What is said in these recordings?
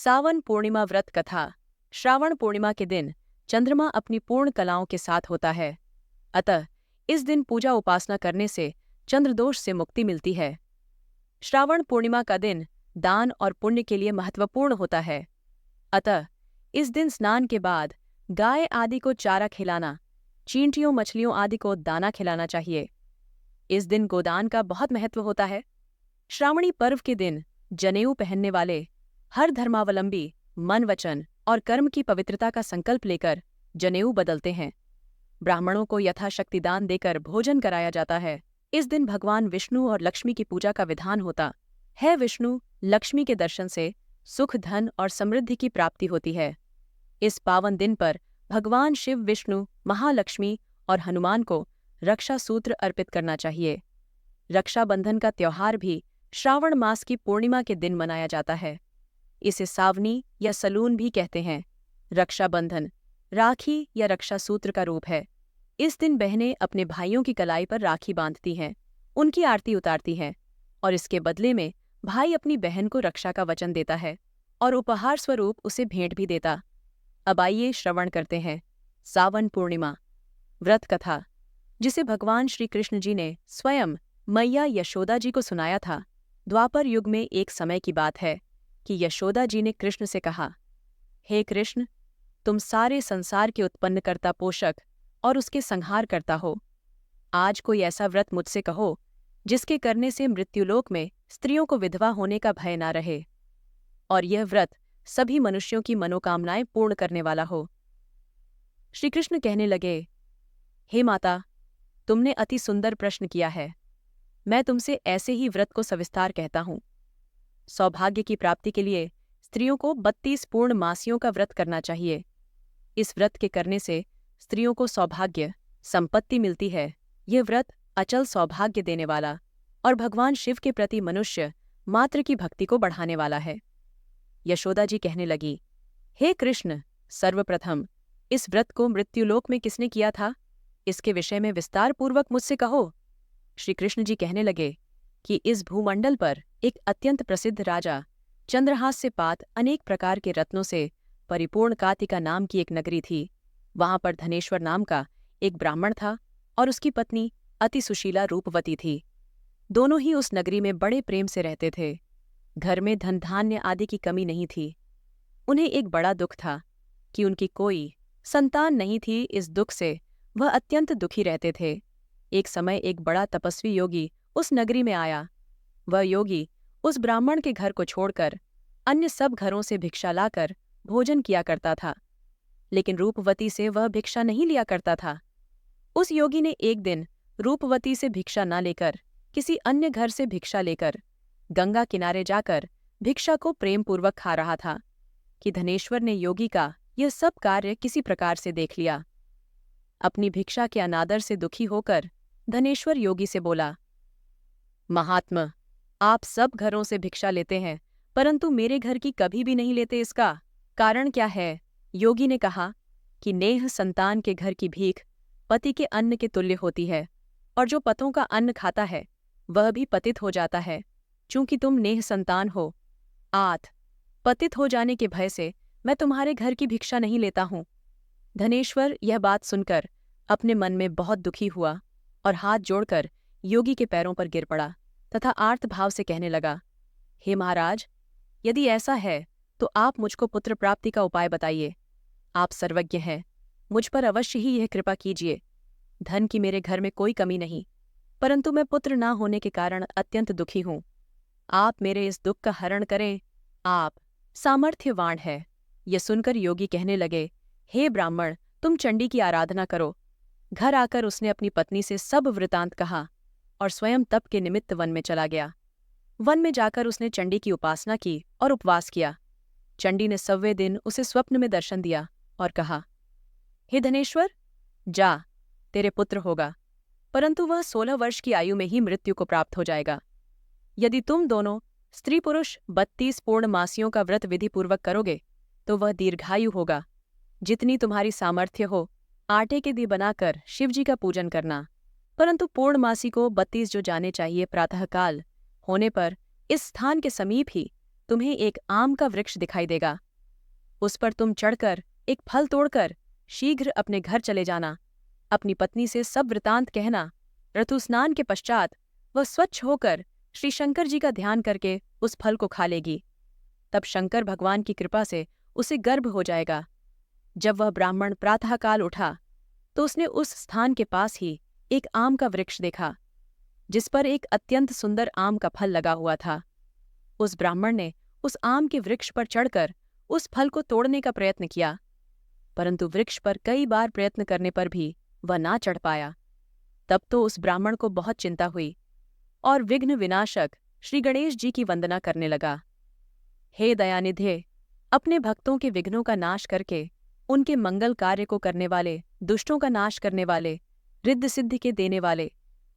सावन पूर्णिमा व्रत कथा। श्रावण पूर्णिमा के दिन चंद्रमा अपनी पूर्ण कलाओं के साथ होता है, अतः इस दिन पूजा उपासना करने से चंद्रदोष से मुक्ति मिलती है। श्रावण पूर्णिमा का दिन दान और पुण्य के लिए महत्वपूर्ण होता है, अतः इस दिन स्नान के बाद गाय आदि को चारा खिलाना, चींटियों मछलियों आदि को दाना खिलाना चाहिए। इस दिन गोदान का बहुत महत्व होता है। श्रावणी पर्व के दिन जनेऊ पहनने वाले हर धर्मावलंबी मन वचन और कर्म की पवित्रता का संकल्प लेकर जनेऊ बदलते हैं। ब्राह्मणों को यथाशक्ति दान देकर भोजन कराया जाता है। इस दिन भगवान विष्णु और लक्ष्मी की पूजा का विधान होता है। विष्णु लक्ष्मी के दर्शन से सुख, धन और समृद्धि की प्राप्ति होती है। इस पावन दिन पर भगवान शिव, विष्णु, महालक्ष्मी और हनुमान को रक्षा सूत्र अर्पित करना चाहिए। रक्षाबंधन का त्योहार भी श्रावण मास की पूर्णिमा के दिन मनाया जाता है। इसे सावनी या सलून भी कहते हैं। रक्षाबंधन राखी या रक्षा सूत्र का रूप है। इस दिन बहनें अपने भाइयों की कलाई पर राखी बांधती हैं, उनकी आरती उतारती हैं और इसके बदले में भाई अपनी बहन को रक्षा का वचन देता है और उपहार स्वरूप उसे भेंट भी देता। अब आइए श्रवण करते हैं सावन पूर्णिमा व्रत कथा, जिसे भगवान श्री कृष्ण जी ने स्वयं मैया यशोदा जी को सुनाया था। द्वापर युग में एक समय की बात है कि यशोदा जी ने कृष्ण से कहा, हे कृष्ण, तुम सारे संसार के उत्पन्नकर्ता, पोषक और उसके संहार करता हो। आज कोई ऐसा व्रत मुझसे कहो जिसके करने से मृत्युलोक में स्त्रियों को विधवा होने का भय ना रहे और यह व्रत सभी मनुष्यों की मनोकामनाएं पूर्ण करने वाला हो। श्री कृष्ण कहने लगे, हे माता, तुमने अति सुंदर प्रश्न किया है। मैं तुमसे ऐसे ही व्रत को सविस्तार कहता हूँ। सौभाग्य की प्राप्ति के लिए स्त्रियों को 32 पूर्ण मासियों का व्रत करना चाहिए। इस व्रत के करने से स्त्रियों को सौभाग्य, संपत्ति मिलती है। यह व्रत अचल सौभाग्य देने वाला और भगवान शिव के प्रति मनुष्य मात्र की भक्ति को बढ़ाने वाला है। यशोदा जी कहने लगी, हे कृष्ण, सर्वप्रथम इस व्रत को मृत्युलोक में किसने किया था, इसके विषय में विस्तार पूर्वक मुझसे कहो। श्री कृष्ण जी कहने लगे कि इस भूमंडल पर एक अत्यंत प्रसिद्ध राजा, चंद्रहास से पात अनेक प्रकार के रत्नों से परिपूर्ण कातिका नाम की एक नगरी थी। वहां पर धनेश्वर नाम का एक ब्राह्मण था और उसकी पत्नी अति सुशीला रूपवती थी। दोनों ही उस नगरी में बड़े प्रेम से रहते थे। घर में धन धान्य आदि की कमी नहीं थी। उन्हें एक बड़ा दुख था कि उनकी कोई संतान नहीं थी। इस दुख से वह अत्यंत दुखी रहते थे। एक समय एक बड़ा तपस्वी योगी उस नगरी में आया। वह योगी उस ब्राह्मण के घर को छोड़कर अन्य सब घरों से भिक्षा लाकर भोजन किया करता था, लेकिन रूपवती से वह भिक्षा नहीं लिया करता था। उस योगी ने एक दिन रूपवती से भिक्षा न लेकर किसी अन्य घर से भिक्षा लेकर गंगा किनारे जाकर भिक्षा को प्रेमपूर्वक खा रहा था कि धनेश्वर ने योगी का यह सब कार्य किसी प्रकार से देख लिया। अपनी भिक्षा के अनादर से दुखी होकर धनेश्वर योगी से बोला, महात्मा, आप सब घरों से भिक्षा लेते हैं परंतु मेरे घर की कभी भी नहीं लेते, इसका कारण क्या है? योगी ने कहा कि नेह संतान के घर की भीख पति के अन्न के तुल्य होती है और जो पतों का अन्न खाता है वह भी पतित हो जाता है। चूंकि तुम नेह संतान हो, पतित हो जाने के भय से मैं तुम्हारे घर की भिक्षा नहीं लेता हूँ। धनेश्वर यह बात सुनकर अपने मन में बहुत दुखी हुआ और हाथ जोड़कर योगी के पैरों पर गिर पड़ा तथा आर्त भाव से कहने लगा, हे महाराज, यदि ऐसा है तो आप मुझको पुत्र प्राप्ति का उपाय बताइए। आप सर्वज्ञ हैं, मुझ पर अवश्य ही यह कृपा कीजिए। धन की मेरे घर में कोई कमी नहीं, परंतु मैं पुत्र न होने के कारण अत्यंत दुखी हूँ। आप मेरे इस दुख का हरण करें, आप सामर्थ्यवान है। यह सुनकर योगी कहने लगे, हे ब्राह्मण, तुम चंडी की आराधना करो। घर आकर उसने अपनी पत्नी से सब वृतांत कहा और स्वयं तप के निमित्त वन में चला गया। वन में जाकर उसने चंडी की उपासना की और उपवास किया। चंडी ने 100वें दिन उसे स्वप्न में दर्शन दिया और कहा, हे धनेश्वर, जा, तेरे पुत्र होगा, परंतु वह 16 वर्ष की आयु में ही मृत्यु को प्राप्त हो जाएगा। यदि तुम दोनों स्त्री पुरुष 32 पूर्ण मासियों का व्रत विधि पूर्वक करोगे तो वह दीर्घायु होगा। जितनी तुम्हारी सामर्थ्य हो आटे के दिए बनाकर शिवजी का पूजन करना, परंतु पूर्णमासी को 32 जो जाने चाहिए प्रातःकाल होने पर इस स्थान के समीप ही तुम्हें एक आम का वृक्ष दिखाई देगा। उस पर तुम चढ़कर एक फल तोड़कर शीघ्र अपने घर चले जाना। अपनी पत्नी से सब वृतांत कहना। ऋतु स्नान के पश्चात वह स्वच्छ होकर श्री शंकर जी का ध्यान करके उस फल को खा लेगी। तब शंकर भगवान की कृपा से उसे गर्भ हो जाएगा। जब वह ब्राह्मण प्रातःकाल उठा तो उसने उस स्थान के पास ही एक आम का वृक्ष देखा, जिस पर एक अत्यंत सुंदर आम का फल लगा हुआ था। उस ब्राह्मण ने उस आम के वृक्ष पर चढ़कर उस फल को तोड़ने का प्रयत्न किया, परंतु वृक्ष पर कई बार प्रयत्न करने पर भी वह ना चढ़ पाया। तब तो उस ब्राह्मण को बहुत चिंता हुई और विघ्न विनाशक श्री गणेश जी की वंदना करने लगा। हे दयानिधे, अपने भक्तों के विघ्नों का नाश करके उनके मंगल कार्य को करने वाले, दुष्टों का नाश करने वाले, रिद्ध सिद्धि के देने वाले,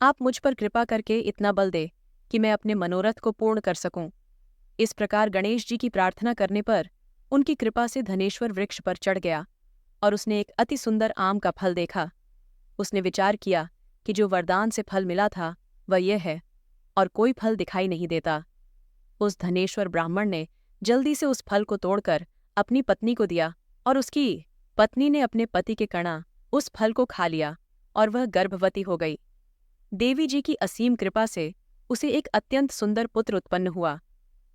आप मुझ पर कृपा करके इतना बल दे कि मैं अपने मनोरथ को पूर्ण कर सकूं। इस प्रकार गणेश जी की प्रार्थना करने पर उनकी कृपा से धनेश्वर वृक्ष पर चढ़ गया और उसने एक अति सुंदर आम का फल देखा। उसने विचार किया कि जो वरदान से फल मिला था वह यह है और कोई फल दिखाई नहीं देता। उस धनेश्वर ब्राह्मण ने जल्दी से उस फल को तोड़कर अपनी पत्नी को दिया और उसकी पत्नी ने अपने पति के कणा उस फल को खा लिया और वह गर्भवती हो गई। देवी जी की असीम कृपा से उसे एक अत्यंत सुंदर पुत्र उत्पन्न हुआ,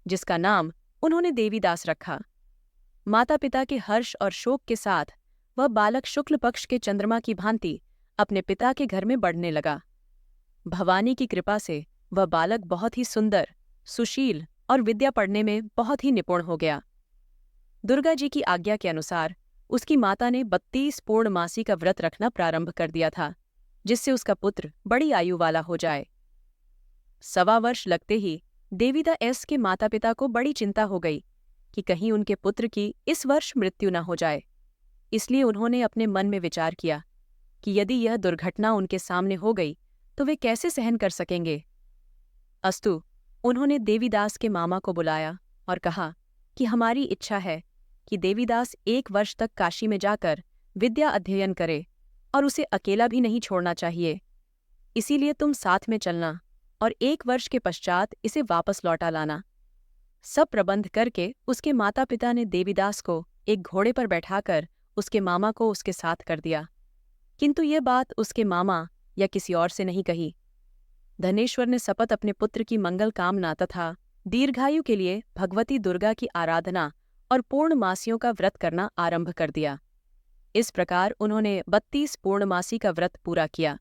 जिसका नाम उन्होंने देवीदास रखा। माता पिता के हर्ष और शोक के साथ वह बालक शुक्ल पक्ष के चंद्रमा की भांति अपने पिता के घर में बढ़ने लगा। भवानी की कृपा से वह बालक बहुत ही सुंदर, सुशील और विद्या पढ़ने में बहुत ही निपुण हो गया। दुर्गा जी की आज्ञा के अनुसार उसकी माता ने 32 पूर्णमासी का व्रत रखना प्रारंभ कर दिया था, जिससे उसका पुत्र बड़ी आयु वाला हो जाए। 1.25 वर्ष लगते ही देवीदास के माता पिता को बड़ी चिंता हो गई कि कहीं उनके पुत्र की इस वर्ष मृत्यु न हो जाए। इसलिए उन्होंने अपने मन में विचार किया कि यदि यह दुर्घटना उनके सामने हो गई तो वे कैसे सहन कर सकेंगे। अस्तु, उन्होंने देवीदास के मामा को बुलाया और कहा कि हमारी इच्छा है कि देवीदास 1 वर्ष तक काशी में जाकर विद्या अध्ययन करे और उसे अकेला भी नहीं छोड़ना चाहिए। इसीलिए तुम साथ में चलना और 1 वर्ष के पश्चात इसे वापस लौटा लाना। सब प्रबंध करके उसके माता पिता ने देवीदास को एक घोड़े पर बैठाकर उसके मामा को उसके साथ कर दिया, किंतु ये बात उसके मामा या किसी और से नहीं कही। धनेश्वर ने शपथ अपने पुत्र की मंगल कामना तथा दीर्घायु के लिए भगवती दुर्गा की आराधना और पूर्णमासियों का व्रत करना आरंभ कर दिया। इस प्रकार उन्होंने 32 पूर्णमासी का व्रत पूरा किया।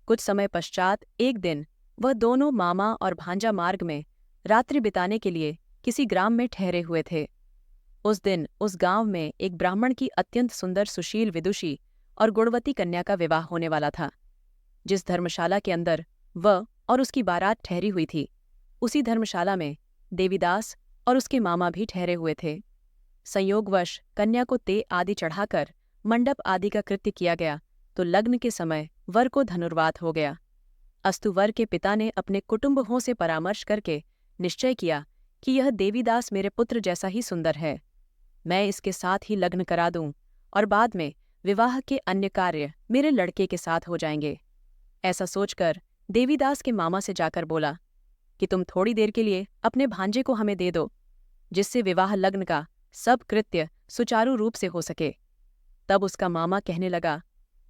कुछ समय पश्चात एक दिन वह दोनों मामा और भांजा मार्ग में रात्रि बिताने के लिए किसी ग्राम में ठहरे हुए थे। उस दिन उस गांव में एक ब्राह्मण की अत्यंत सुंदर, सुशील, विदुषी और गुणवती कन्या का विवाह होने वाला था। जिस धर्मशाला के अंदर वह और उसकी बारात ठहरी हुई थी, उसी धर्मशाला में देवीदास और उसके मामा भी ठहरे हुए थे। संयोगवश कन्या को ते आदि चढ़ाकर मंडप आदि का कृत्य किया गया तो लग्न के समय वर को धनुर्वात हो गया। अस्तु वर के पिता ने अपने कुटुंबों से परामर्श करके निश्चय किया कि यह देवीदास मेरे पुत्र जैसा ही सुंदर है, मैं इसके साथ ही लग्न करा दूं और बाद में विवाह के अन्य कार्य मेरे लड़के के साथ हो जाएंगे। ऐसा सोचकर देवीदास के मामा से जाकर बोला कि तुम थोड़ी देर के लिए अपने भांजे को हमें दे दो, जिससे विवाह लग्न का सब कृत्य सुचारू रूप से हो सके। तब उसका मामा कहने लगा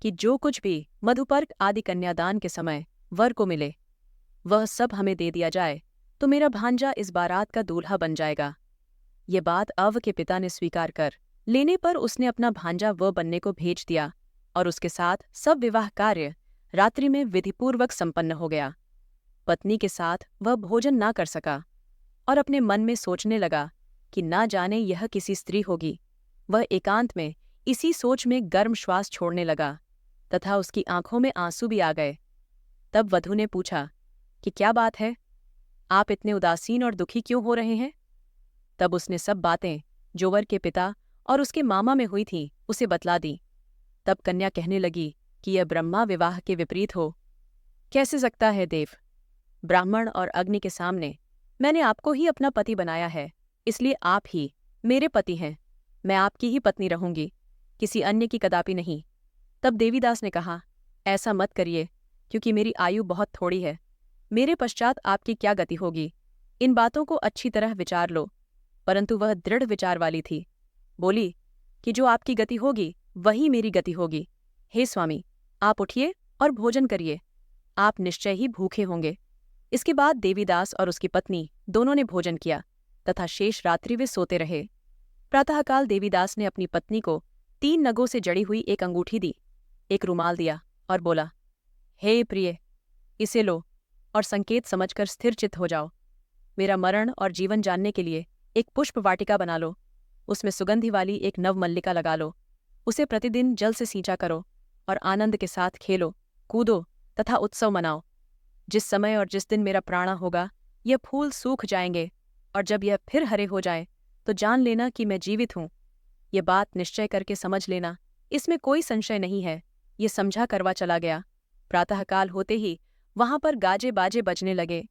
कि जो कुछ भी मधुपर्क आदि कन्यादान के समय वर को मिले वह सब हमें दे दिया जाए तो मेरा भांजा इस बारात का दूल्हा बन जाएगा। ये बात अव के पिता ने स्वीकार कर लेने पर उसने अपना भांजा वह बनने को भेज दिया और उसके साथ सब विवाह कार्य रात्रि में विधिपूर्वक संपन्न हो गया। पत्नी के साथ वह भोजन ना कर सका और अपने मन में सोचने लगा कि ना जाने यह किसी स्त्री होगी। वह एकांत में इसी सोच में गर्म श्वास छोड़ने लगा तथा उसकी आंखों में आंसू भी आ गए। तब वधू ने पूछा कि क्या बात है, आप इतने उदासीन और दुखी क्यों हो रहे हैं? तब उसने सब बातें जो वर के पिता और उसके मामा में हुई थीं उसे बतला दी। तब कन्या कहने लगी कि यह ब्रह्मा विवाह के विपरीत हो कैसे सकता है देव? ब्राह्मण और अग्नि के सामने मैंने आपको ही अपना पति बनाया है, इसलिए आप ही मेरे पति हैं। मैं आपकी ही पत्नी रहूंगी, किसी अन्य की कदापि नहीं। तब देवीदास ने कहा, ऐसा मत करिए, क्योंकि मेरी आयु बहुत थोड़ी है। मेरे पश्चात आपकी क्या गति होगी? इन बातों को अच्छी तरह विचार लो परंतु वह दृढ़ विचार वाली थी। बोली कि जो आपकी गति होगी वही मेरी गति होगी। हे स्वामी, आप उठिए और भोजन करिए, आप निश्चय ही भूखे होंगे। इसके बाद देवीदास और उसकी पत्नी दोनों ने भोजन किया तथा शेष रात्रि वे सोते रहे। प्रातःकाल देवीदास ने अपनी पत्नी को 3 नगों से जड़ी हुई एक अंगूठी दी, एक रुमाल दिया और बोला, हे प्रिय, इसे लो और संकेत समझकर स्थिरचित्त हो जाओ। मेरा मरण और जीवन जानने के लिए एक पुष्प वाटिका बना लो, उसमें सुगंधि वाली एक नवमल्लिका लगा लो, उसे प्रतिदिन जल से सींचा करो और आनंद के साथ खेलो, कूदो तथा उत्सव मनाओ। जिस समय और जिस दिन मेरा प्राणा होगा, यह फूल सूख जाएंगे और जब यह फिर हरे हो जाएं, तो जान लेना कि मैं जीवित हूँ। ये बात निश्चय करके समझ लेना, इसमें कोई संशय नहीं है। ये समझा करवा चला गया। प्रातःकाल होते ही वहां पर गाजे बाजे बजने लगे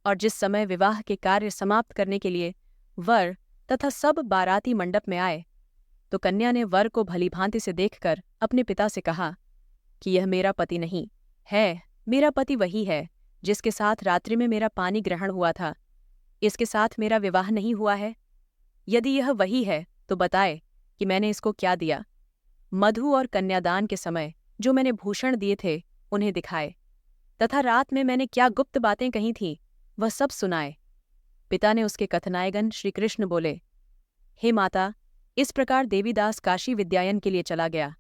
और जिस समय विवाह के कार्य समाप्त करने के लिए वर तथा सब बाराती मंडप में आए, तो कन्या ने वर को भलीभांति से देखकर अपने पिता से कहा कि यह मेरा पति नहीं है, मेरा पति वही है जिसके साथ रात्रि में मेरा पानी ग्रहण हुआ था। इसके साथ मेरा विवाह नहीं हुआ है। यदि यह वही है तो बताए कि मैंने इसको क्या दिया। मधु और कन्यादान के समय जो मैंने भूषण दिए थे उन्हें दिखाए, तथा रात में मैंने क्या गुप्त बातें कही थीं वह सब सुनाए। पिता ने उसके कथनायगन श्री कृष्ण बोले, हे माता, इस प्रकार देवीदास काशी विद्यायन के लिए चला गया।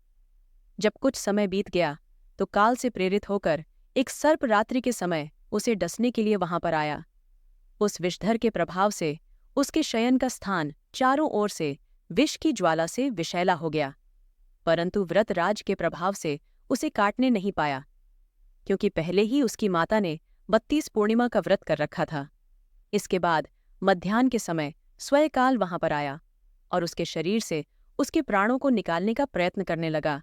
जब कुछ समय बीत गया तो काल से प्रेरित होकर एक सर्प रात्रि के समय उसे डसने के लिए वहां पर आया। उस विषधर के प्रभाव से उसके शयन का स्थान चारों ओर से विष की ज्वाला से विषैला हो गया, परंतु व्रतराज के प्रभाव से उसे काटने नहीं पाया, क्योंकि पहले ही उसकी माता ने 32 पूर्णिमा का व्रत कर रखा था। इसके बाद मध्याह्न के समय स्वयकाल वहां पर आया और उसके शरीर से उसके प्राणों को निकालने का प्रयत्न करने लगा,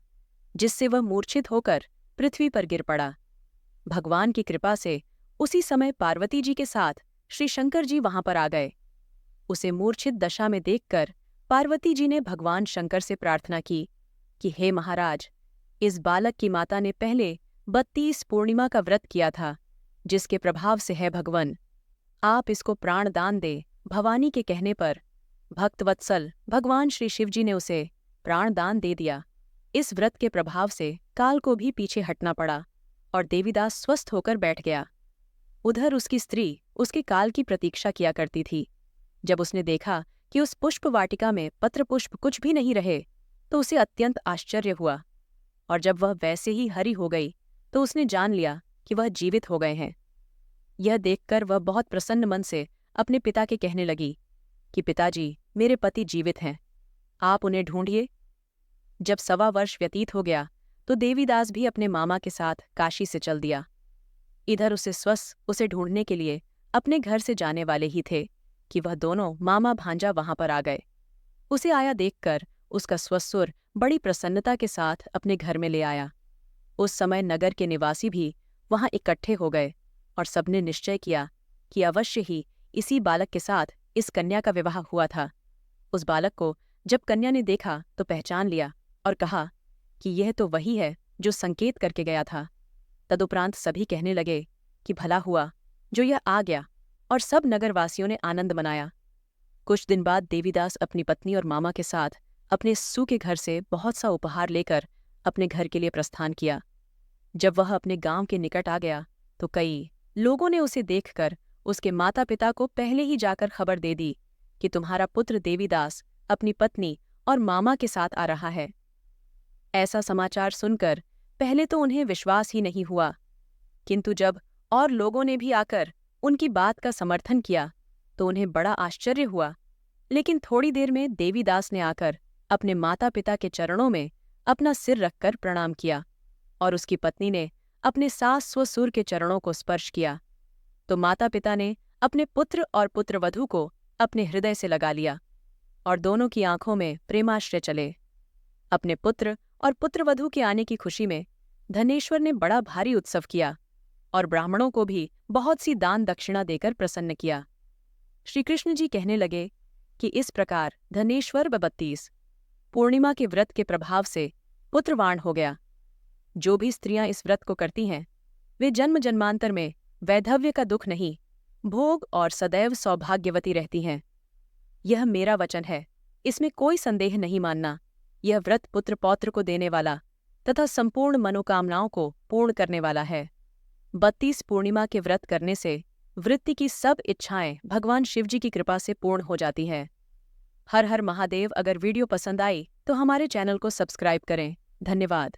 जिससे वह मूर्छित होकर पृथ्वी पर गिर पड़ा। भगवान की कृपा से उसी समय पार्वती जी के साथ श्री शंकर जी वहां पर आ गए। उसे मूर्छित दशा में देखकर पार्वती जी ने भगवान शंकर से प्रार्थना की कि हे महाराज, इस बालक की माता ने पहले 32 पूर्णिमा का व्रत किया था, जिसके प्रभाव से है भगवन, आप इसको प्राण दान दे। भवानी के कहने पर भक्तवत्सल भगवान श्री शिवजी ने उसे प्राण दान दे दिया। इस व्रत के प्रभाव से काल को भी पीछे हटना पड़ा और देवीदास स्वस्थ होकर बैठ गया। उधर उसकी स्त्री उसके काल की प्रतीक्षा किया करती थी। जब उसने देखा कि उस पुष्प वाटिका में पत्र पुष्प कुछ भी नहीं रहे, तो उसे अत्यंत आश्चर्य हुआ, और जब वह वैसे ही हरी हो गई तो उसने जान लिया कि वह जीवित हो गए हैं। यह देखकर वह बहुत प्रसन्न मन से अपने पिता के कहने लगी कि पिताजी, मेरे पति जीवित हैं, आप उन्हें ढूंढिए। जब 1.25 वर्ष व्यतीत हो गया तो देवीदास भी अपने मामा के साथ काशी से चल दिया। इधर उसे स्वस उसे ढूंढने के लिए अपने घर से जाने वाले ही थे कि वह दोनों मामा भांजा वहां पर आ गए। उसे आया देखकर उसका ससुर बड़ी प्रसन्नता के साथ अपने घर में ले आया। उस समय नगर के निवासी भी वहां इकट्ठे हो गए और सबने निश्चय किया कि अवश्य ही इसी बालक के साथ इस कन्या का विवाह हुआ था। उस बालक को जब कन्या ने देखा तो पहचान लिया और कहा कि यह तो वही है जो संकेत करके गया था। तदुपरांत सभी कहने लगे कि भला हुआ जो यह आ गया, और सब नगरवासियों ने आनंद मनाया। कुछ दिन बाद देवीदास अपनी पत्नी और मामा के साथ अपने ससुर के घर से बहुत सा उपहार लेकर अपने घर के लिए प्रस्थान किया। जब वह अपने गांव के निकट आ गया तो कई लोगों ने उसे देखकर उसके माता पिता को पहले ही जाकर खबर दे दी कि तुम्हारा पुत्र देवीदास अपनी पत्नी और मामा के साथ आ रहा है। ऐसा समाचार सुनकर पहले तो उन्हें विश्वास ही नहीं हुआ, किंतु जब और लोगों ने भी आकर उनकी बात का समर्थन किया तो उन्हें बड़ा आश्चर्य हुआ। लेकिन थोड़ी देर में देवीदास ने आकर अपने माता पिता के चरणों में अपना सिर रखकर प्रणाम किया और उसकी पत्नी ने अपने सास ससुर के चरणों को स्पर्श किया, तो माता पिता ने अपने पुत्र और पुत्रवधू को अपने हृदय से लगा लिया और दोनों की आंखों में प्रेमाश्रय चले। अपने पुत्र और पुत्रवधू के आने की खुशी में धनेश्वर ने बड़ा भारी उत्सव किया और ब्राह्मणों को भी बहुत सी दान दक्षिणा देकर प्रसन्न किया। श्री कृष्ण जी कहने लगे कि इस प्रकार धनेश्वर 32 पूर्णिमा के व्रत के प्रभाव से पुत्रवान हो गया। जो भी स्त्रियां इस व्रत को करती हैं वे जन्म जन्मांतर में वैधव्य का दुख नहीं, भोग और सदैव सौभाग्यवती रहती हैं। यह मेरा वचन है, इसमें कोई संदेह नहीं मानना। यह व्रत पुत्र पौत्र को देने वाला तथा संपूर्ण मनोकामनाओं को पूर्ण करने वाला है। 32 पूर्णिमा के व्रत करने से वृत्ति की सब इच्छाएं भगवान शिवजी की कृपा से पूर्ण हो जाती हैं। हर हर महादेव। अगर वीडियो पसंद आई तो हमारे चैनल को सब्सक्राइब करें। धन्यवाद।